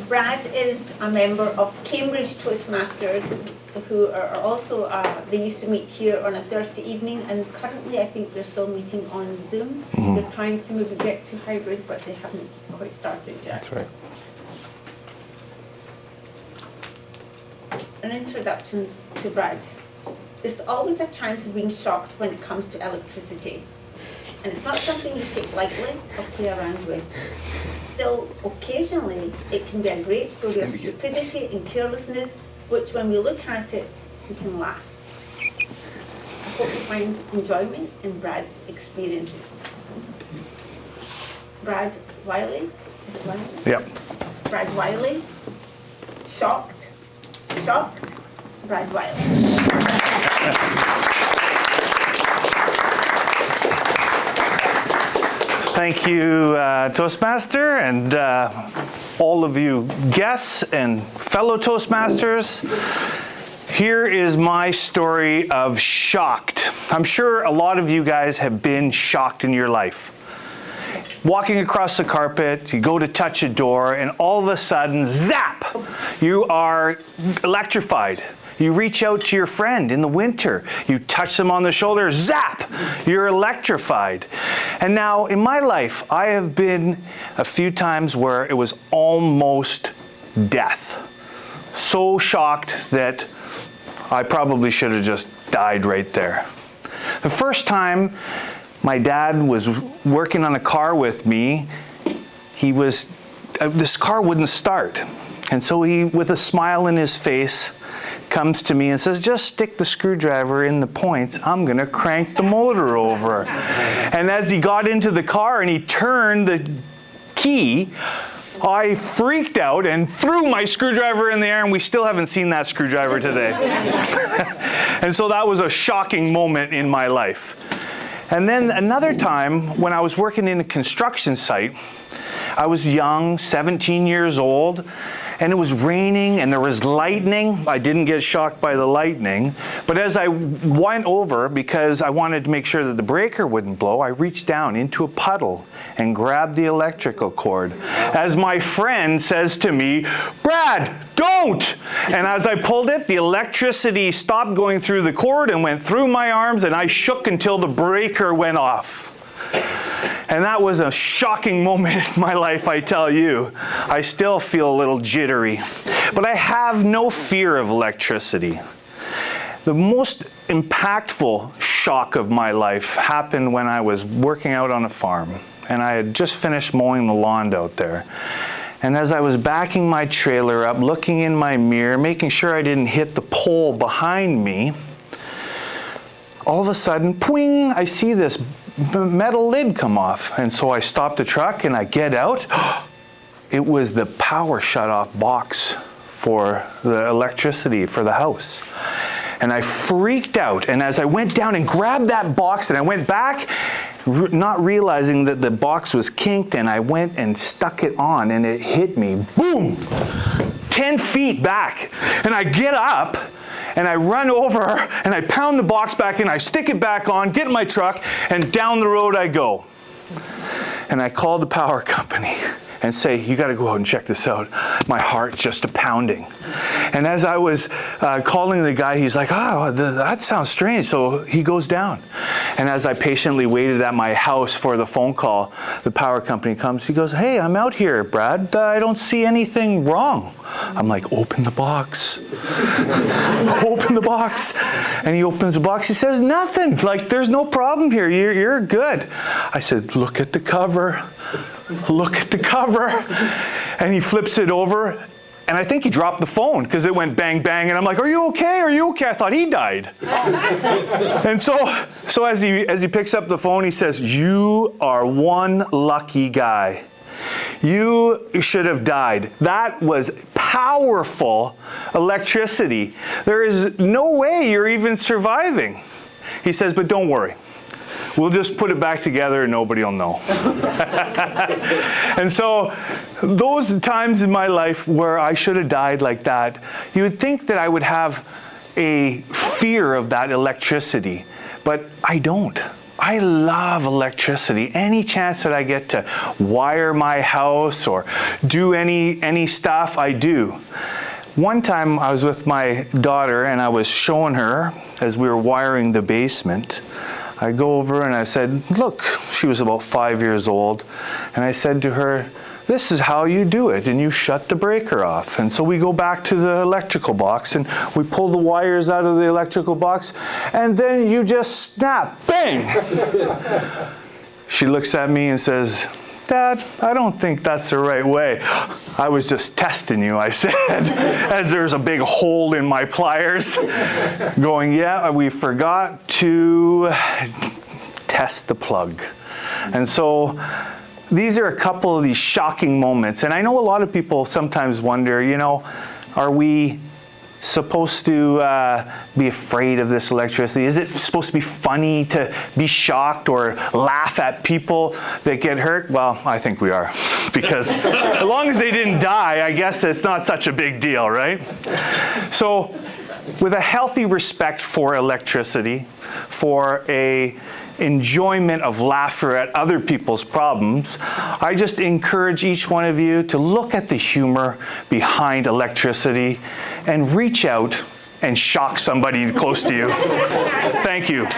Brad is a member of Cambridge Toastmasters, who are also, they used to meet here on a Thursday evening, and currently I think they're still meeting on Zoom. They're trying to maybe get to hybrid, but they haven't quite started yet. That's right. An introduction to Brad. There's always a chance of being shocked when it comes to electricity. And it's not something you take lightly or play around with. Still, occasionally, it can be a great story of stupidity and carelessness, which when we look at it, we can laugh. I hope you find enjoyment in Brad's experiences. Brad Willey? Is it Willey? Yep. Brad Willey. Shocked. Shocked. Brad Willey. Thank you, Toastmaster, and all of you guests and fellow Toastmasters. Here is my story of shocked. I'm sure a lot of you guys have been shocked in your life. Walking across the carpet, you go to touch a door, and all of a sudden, zap! You are electrified. You reach out to your friend in the winter. You touch them on the shoulder, zap! You're electrified. And now, in my life, I have been a few times where it was almost death. So shocked that I probably should have just died right there. The first time my dad was working on a car with me, this car wouldn't start. And so he, with a smile in his face, comes to me and says, just stick the screwdriver in the points. I'm going to crank the motor over. And as he got into the car and he turned the key, I freaked out and threw my screwdriver in the air, and we still haven't seen that screwdriver today. And so that was a shocking moment in my life. And then another time when I was working in a construction site, I was young, 17 years old, and it was raining and there was lightning. I didn't get shocked by the lightning, but as I went over, because I wanted to make sure that the breaker wouldn't blow, I reached down into a puddle and grabbed the electrical cord. As my friend says to me, Brad, don't! And as I pulled it, the electricity stopped going through the cord and went through my arms, and I shook until the breaker went off. And that was a shocking moment in my life, I tell you. I still feel a little jittery. But I have no fear of electricity. The most impactful shock of my life happened when I was working out on a farm. And I had just finished mowing the lawn out there. And as I was backing my trailer up, looking in my mirror, making sure I didn't hit the pole behind me, all of a sudden, pwing, I see this metal lid come off. And so I stop the truck and I get out. It was the power shut-off box for the electricity for the house. And I freaked out. And as I went down and grabbed that box and I went back, not realizing that the box was kinked, and I went and stuck it on and it hit me. Boom! 10 feet back. And I get up and I run over and I pound the box back and I stick it back on, get in my truck, and down the road I go. And I call the power company and say, you got to go out and check this out. My heart's just a pounding. And as I was calling the guy, he's like, oh, that sounds strange. So he goes down. And as I patiently waited at my house for the phone call, the power company comes. He goes, hey, I'm out here, Brad. I don't see anything wrong. I'm like, open the box. Open the box. And he opens the box. He says, nothing. Like, there's no problem here. You're good. I said, look at the cover. Look at the cover. And he flips it over, and I think he dropped the phone because it went bang, bang, and I'm like, are you okay? Are you okay? I thought he died. And so as he picks up the phone, he says, you are one lucky guy. You should have died. That was powerful electricity. There is no way you're even surviving. He says, but don't worry. We'll just put it back together and nobody will know. And so those times in my life where I should have died like that, you would think that I would have a fear of that electricity, but I don't. I love electricity. Any chance that I get to wire my house or do any stuff, I do. One time I was with my daughter and I was showing her as we were wiring the basement. I go over and I said, look, she was about 5 years old, and I said to her, this is how you do it, and you shut the breaker off. And so we go back to the electrical box and we pull the wires out of the electrical box, and then you just snap, bang! She looks at me and says, Dad, I don't think that's the right way. I was just testing you, I said, as there's a big hole in my pliers. Going, yeah, we forgot to test the plug. And so these are a couple of these shocking moments. And I know a lot of people sometimes wonder, you know, are we supposed to be afraid of this electricity? Is it supposed to be funny to be shocked or laugh at people that get hurt? Well, I think we are, because as long as they didn't die, I guess it's not such a big deal, right? So with a healthy respect for electricity, for a enjoyment of laughter at other people's problems, I just encourage each one of you to look at the humor behind electricity and reach out and shock somebody close to you. Thank you.